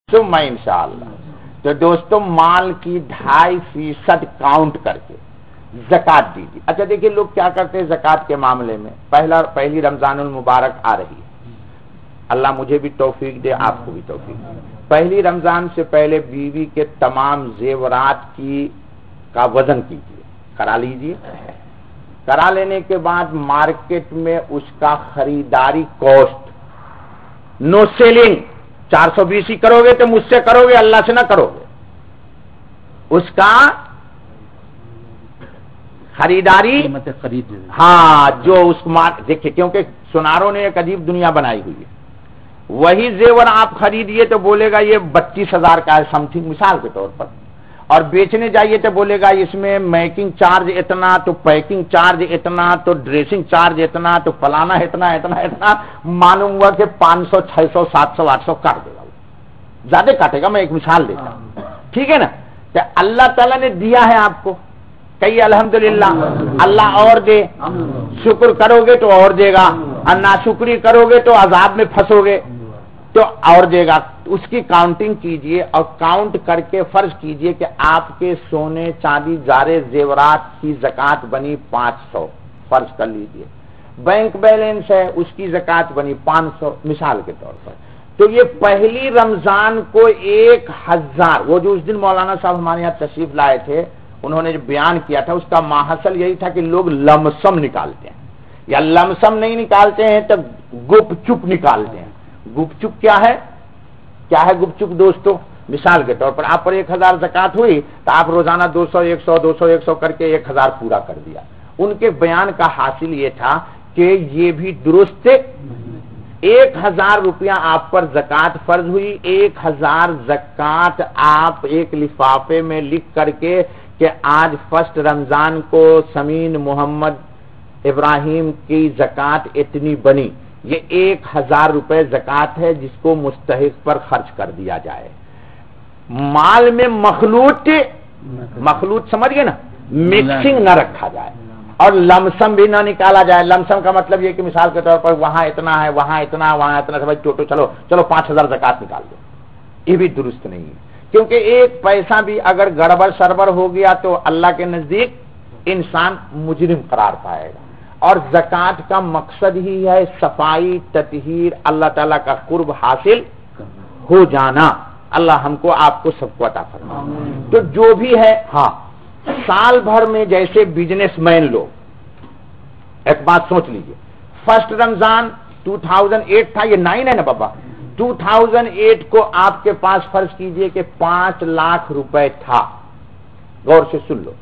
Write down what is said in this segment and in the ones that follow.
ثم انشاءاللہ۔ تو دوستوں مال کی 2.5% کاؤنٹ کر کے زکات دیجیے۔ اچھا دیکھیے لوگ کیا کرتے ہیں زکات کے معاملے میں، پہلی رمضان المبارک آ رہی ہے، اللہ مجھے بھی توفیق دے، آپ کو بھی توفیق دے۔ پہلی رمضان سے پہلے بیوی کے تمام زیورات کا وزن کیجیے، کرا لیجیے۔ کرا لینے کے بعد مارکیٹ میں اس کا خریداری کوسٹ، نو سیلنگ، 420 ہی کرو گے تو مجھ سے کرو گے، اللہ سے نہ کرو گے، اس کا خریداری خرید، ہاں جو اس دیکھیں، کیونکہ سناروں نے ایک عجیب دنیا بنائی ہوئی ہے، وہی زیور آپ خریدیے تو بولے گا یہ 32,000 کا ہے سم تھنگ، مثال کے طور پر، اور بیچنے جائیے تو بولے گا اس میں میکنگ چارج اتنا، تو پیکنگ چارج اتنا، تو ڈریسنگ چارج اتنا، تو فلانا اتنا اتنا اتنا، معلوم ہوا کہ 500 600 700 800 کر دے گا، زیادہ کاٹے گا، میں ایک مثال دیتا ہوں، ٹھیک ہے نا؟ تو اللہ تعالیٰ نے دیا ہے آپ کو، کہیے الحمدللہ، اللہ اور دے، شکر کرو گے تو اور دے گا، اور ناشکری کرو گے تو عذاب میں پھنسو گے تو اور دے گا۔ اس کی کاؤنٹنگ کیجئے اور کاؤنٹ کر کے فرض کیجئے کہ آپ کے سونے چاندی زارے زیورات کی زکات بنی 500، فرض کر لیجئے، بینک بیلنس ہے اس کی زکات بنی 500 مثال کے طور پر، تو یہ پہلی رمضان کو 1000، وہ جو اس دن مولانا صاحب ہمارے یہاں تشریف لائے تھے انہوں نے جو بیان کیا تھا اس کا ماحصل یہی تھا کہ لوگ لمسم نکالتے ہیں، یا لمسم نہیں نکالتے ہیں تو گپ چپ نکالتے ہیں۔ گپ چپ کیا ہے گپ چپ دوستو؟ مثال کے طور پر آپ پر 1000 زکات ہوئی تو آپ روزانہ 200 100 200 100 کر کے 1000 پورا کر دیا۔ ان کے بیان کا حاصل یہ تھا کہ یہ بھی درست، 1000 روپیہ آپ پر زکات فرض ہوئی، 1000 زکات آپ ایک لفافے میں لکھ کر کے کہ آج فرسٹ رمضان کو سمین محمد ابراہیم کی زکات اتنی بنی، یہ 1000 روپے زکات ہے جس کو مستحق پر خرچ کر دیا جائے۔ مال میں مخلوط سمجھ گئے نا، مکسنگ نہ رکھا جائے، اور لمسم بھی نہ نکالا جائے۔ لمسم کا مطلب یہ کہ مثال کے طور پر وہاں اتنا ہے، وہاں اتنا، وہاں اتنا، سمجھ ٹوٹو چلو 5000 زکات نکال دو، یہ بھی درست نہیں ہے، کیونکہ ایک پیسہ بھی اگر گڑبڑ سربر ہو گیا تو اللہ کے نزدیک انسان مجرم قرار پائے گا۔ اور زکات کا مقصد ہی ہے صفائی، تطہیر، اللہ تعالیٰ کا قرب حاصل ہو جانا۔ اللہ ہم کو آپ کو سب کو عطا فرمائے۔ تو جو بھی ہے، ہاں سال بھر میں جیسے بزنس مین لوگ، ایک بات سوچ لیجئے، فرسٹ رمضان 2008 تھا، یہ 9 ہے نا بابا، 2008 کو آپ کے پاس فرض کیجئے کہ 5 لاکھ روپے تھا، غور سے سن لو،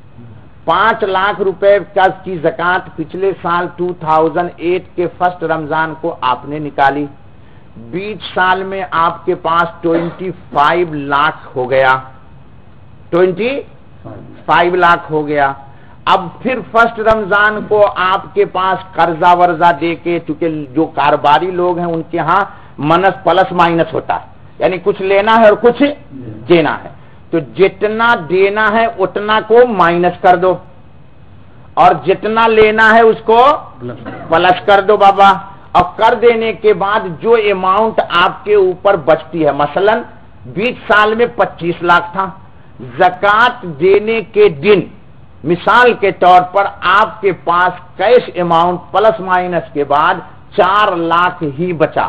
5 لاکھ روپے کی زکات پچھلے سال 2008 کے فرسٹ رمضان کو آپ نے نکالی، 20 سال میں آپ کے پاس 25 لاکھ ہو گیا، 25 لاکھ ہو گیا۔ اب پھر فرسٹ رمضان کو آپ کے پاس قرضہ ورزہ دے کے، چونکہ جو کاروباری لوگ ہیں ان کے ہاں منس پلس مائنس ہوتا ہے، یعنی کچھ لینا ہے اور کچھ دینا ہے، تو جتنا دینا ہے اتنا کو مائنس کر دو، اور جتنا لینا ہے اس کو پلس کر دو بابا، اور کر دینے کے بعد جو اماؤنٹ آپ کے اوپر بچتی ہے، مثلا 20 سال میں 25 لاکھ تھا، زکات دینے کے دن مثال کے طور پر آپ کے پاس کیش اماؤنٹ پلس مائنس کے بعد 4 لاکھ ہی بچا،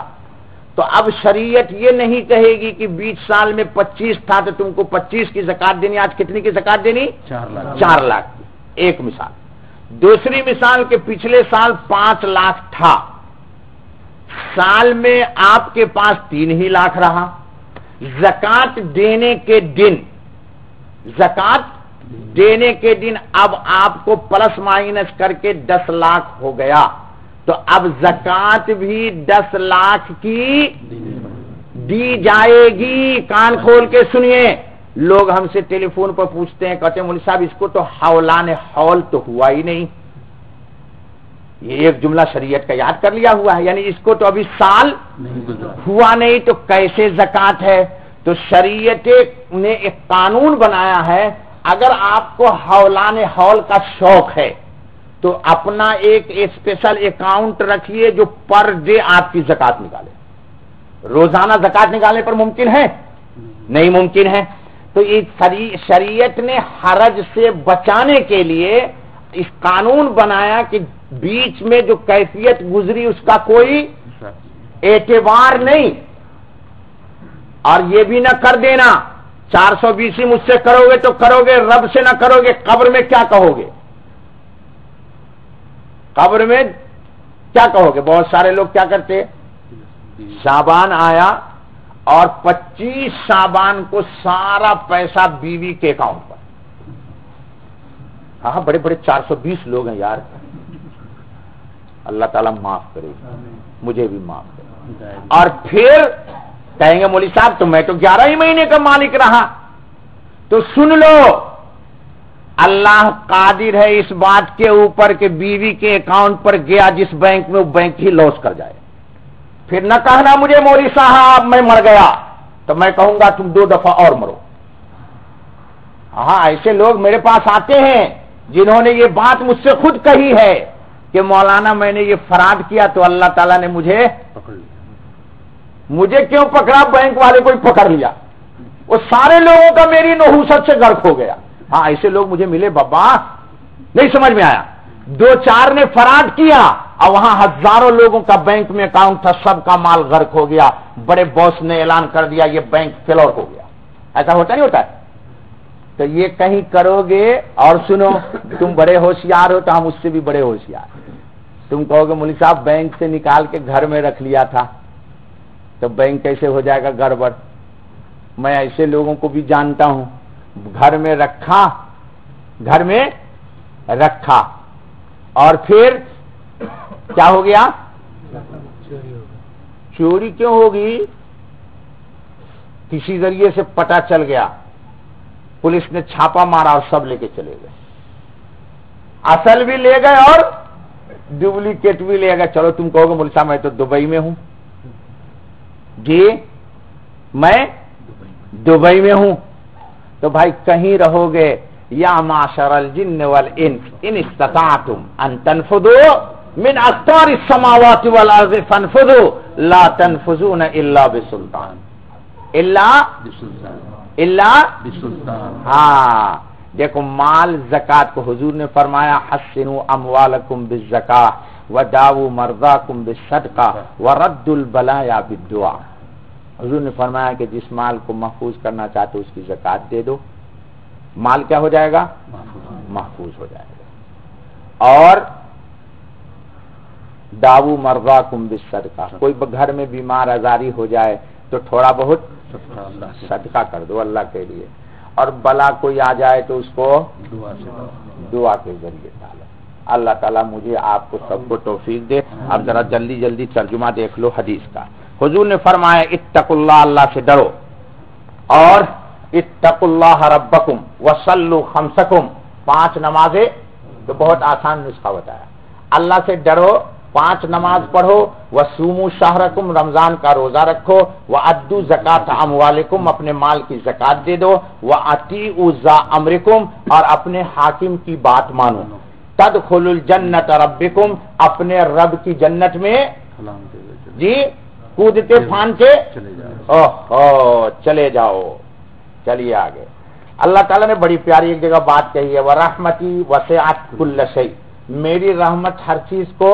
تو اب شریعت یہ نہیں کہے گی کہ 20 سال میں 25 تھا تو تم کو 25 کی زکات دینی، آج کتنی کی زکات دینی؟ 4 لاکھ کی، ایک مثال۔ دوسری مثال کہ پچھلے سال 5 لاکھ تھا، سال میں آپ کے پاس 3 ہی لاکھ رہا، زکات دینے کے دن اب آپ کو پلس مائنس کر کے 10 لاکھ ہو گیا، تو اب زکات بھی 10 لاکھ کی دی جائے گی۔ کان کھول کے سنیے، لوگ ہم سے ٹیلی فون پر پوچھتے ہیں، کہتے ہیں مولوی صاحب اس کو تو حولان حول تو ہوا ہی نہیں، یہ ایک جملہ شریعت کا یاد کر لیا ہوا ہے، یعنی اس کو تو ابھی سال ہوا نہیں تو کیسے زکات ہے؟ تو شریعت نے ایک قانون بنایا ہے، اگر آپ کو حولان حول کا شوق ہے تو اپنا ایک اسپیشل اکاؤنٹ رکھیے جو پر ڈے آپ کی زکات نکالے۔ روزانہ زکات نکالنے پر ممکن ہے؟ نہیں ممکن ہے. تو شریعت نے حرج سے بچانے کے لیے اس قانون بنایا کہ بیچ میں جو کیفیت گزری اس کا کوئی اعتبار نہیں. اور یہ بھی نہ کر دینا 420 مجھ سے کرو گے تو کرو گے، رب سے نہ کرو گے قبر میں کیا کہو گے؟ قبر میں کیا کہو گے؟ بہت سارے لوگ کیا کرتے، شعبان آیا اور 25 شعبان کو سارا پیسہ بیوی کے اکاؤنٹ پر. ہاں بڑے بڑے 420 لوگ ہیں یار. اللہ تعالیٰ معاف کرے، مجھے بھی معاف کرے. اور پھر کہیں گے مولوی صاحب تو میں تو 11 ہی مہینے کا مالک رہا. تو سن لو، اللہ قادر ہے اس بات کے اوپر کہ بیوی کے اکاؤنٹ پر گیا جس بینک میں وہ بینک ہی لاس کر جائے. پھر نہ کہنا مجھے مولوی صاحب میں مر گیا، تو میں کہوں گا تم 2 دفعہ اور مرو. ہاں ایسے لوگ میرے پاس آتے ہیں جنہوں نے یہ بات مجھ سے خود کہی ہے کہ مولانا میں نے یہ فراد کیا تو اللہ تعالیٰ نے مجھے پکڑ لیا. مجھے کیوں پکڑا؟ بینک والے کو ہی پکڑ لیا. وہ سارے لوگوں کا میری نحوست سے غرق ہو گیا. ہاں ایسے لوگ مجھے ملے بابا، نہیں سمجھ میں آیا. 2-4 نے فراد کیا اور وہاں ہزاروں لوگوں کا بینک میں اکاؤنٹ تھا، سب کا مال غرق ہو گیا. بڑے باس نے اعلان کر دیا یہ بینک فیلور ہو گیا. ایسا ہوتا نہیں ہوتا ہے؟ تو یہ کہیں کرو گے. اور سنو، تم بڑے ہوشیار ہو تو ہم اس سے بھی بڑے ہوشیار. تم کہو گے مولوی صاحب بینک سے نکال کے گھر میں رکھ لیا تھا تو بینک کیسے ہو جائے گا گڑبڑ؟ میں ایسے لوگوں کو بھی جانتا ہوں، گھر میں رکھا اور پھر کیا ہو گیا؟ چوری کیوں ہوگی؟ کسی ذریعے سے پتہ چل گیا، پولیس نے چھاپا مارا اور سب لے کے چلے گئے. اصل بھی لے گئے اور ڈپلیکیٹ بھی لے گئے. چلو تم کہو گے مولوی صاحب میں تو دبئی میں ہوں. جی میں دبئی میں ہوں. تو بھائی کہیں رہو گے، یا معاشر الجن والانس ان استطعتم ان تنفذوا من اقطار السماوات والارض فانفذوا لا تنفذون الا بسلطان الا بسلطان. ہاں دیکھو، مال زکات کو حضور نے فرمایا حسنوا اموالکم بالزکاۃ وداووا مرضاکم بالصدقہ وردوا البلایا بالدعاء. حضور نے فرمایا کہ جس مال کو محفوظ کرنا چاہتے اس کی زکات دے دو، مال کیا ہو جائے گا؟ محفوظ ہو جائے گا. اور داووا مرضاکم بالصدقہ، کوئی گھر میں بیمار آزاری ہو جائے تو تھوڑا بہت صدقہ کر دو اللہ کے لیے. اور بلا کوئی آ جائے تو اس کو دعا کے ذریعے ڈالو. اللہ تعالیٰ مجھے آپ کو سب کو توفیق دے. اب ذرا جلدی جلدی ترجمہ دیکھ لو حدیث کا. حضور نے فرمایا اتقوا اللہ، اللہ سے ڈرو. اور اتقوا اللہ ربکم وصلوا خمسکم، 5 نمازیں. تو بہت آسان نسخہ بتایا. اللہ سے ڈرو، 5 نماز پڑھو. وصوموا شہرکم، رمضان کا روزہ رکھو. وادوا زکات اموالکم، اپنے مال کی زکات دے دو. واطیعوا ذا امرکم، اور اپنے حاکم کی بات مانو. تدخلوا الجنت ربکم، اپنے رب کی جنت میں جی کودتے پھانتے چلے جاؤ. چلیے آگے. اللہ تعالیٰ نے بڑی پیاری ایک جگہ بات کہی ہے، وَرَحْمَتِي وَسِعَتْ كُلَّ شَيْءٍ، میری رحمت ہر چیز کو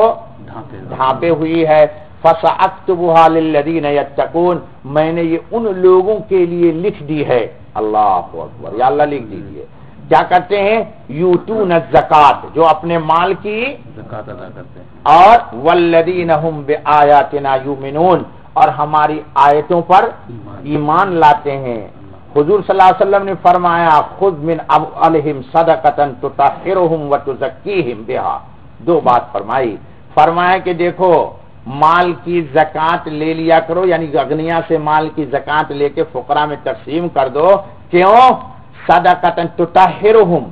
ڈھانپے ہوئی ہے. فَسَأَكْتُبُهَا لِلَّذِينَ يَتَّقُونَ، میں نے یہ ان لوگوں کے لیے لکھ دی ہے. اللہ اکبر، یا اللہ لکھ دیجیے. کیا کرتے ہیں؟ یؤتون الزکات، جو اپنے مال کی زکات ادا کرتے ہیں. اور والذین هم بآیاتنا یؤمنون، اور ہماری آیتوں پر ایمان لاتے ہیں. حضور صلی اللہ علیہ وسلم نے فرمایا خذ من اموالہم صدقۃ تطہرہم وتزکیہم بہا. 2 بات فرمایا کہ دیکھو مال کی زکات لے لیا کرو، یعنی اغنیا سے مال کی زکات لے کے فقراء میں تقسیم کر دو. کیوں؟ صدقۃ تطہرہم،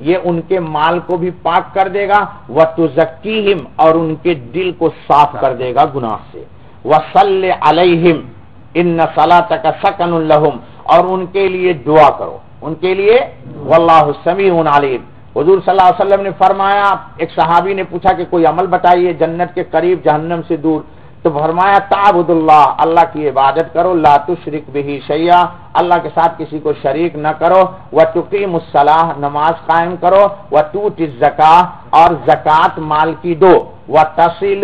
یہ ان کے مال کو بھی پاک کر دے گا. وتزکیہم، اور ان کے دل کو صاف کر دے گا گناہ سے. وصلی علیہم ان صلاتک سکن لہم، اور ان کے لیے دعا کرو، ان کے لیے. واللہ سمیع علیم. حضور صلی اللہ علیہ وسلم نے فرمایا، ایک صحابی نے پوچھا کہ کوئی عمل بتائیے جنت کے قریب جہنم سے دور. تو فرمایا تعبد اللہ، اللہ کی عبادت کرو، لا تشرک بہ شیئا، اللہ کے ساتھ کسی کو شریک نہ کرو، وتقیم الصلاۃ، نماز قائم کرو، وتؤتی الزکاۃ، اور زکوٰۃ مال کی دو، وتصل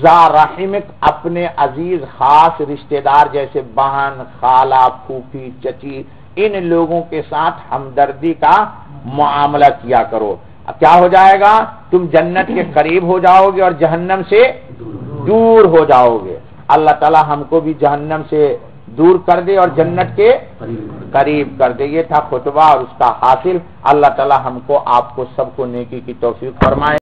ذا رحمک، اپنے عزیز خاص رشتہ دار جیسے بہن، خالہ، پھوپھی، چچی، ان لوگوں کے ساتھ ہمدردی کا معاملہ کیا کرو۔ کیا ہو جائے گا؟ تم جنت کے قریب ہو جاؤ گے اور جہنم سے دور ہو جاؤ گے۔ اللہ تعالی ہم کو بھی جہنم سے دور کر دے اور جنت کے قریب کر دے۔ یہ تھا خطبہ اور اس کا حاصل۔ اللہ تعالی ہم کو، آپ کو، سب کو نیکی کی توفیق فرمائے۔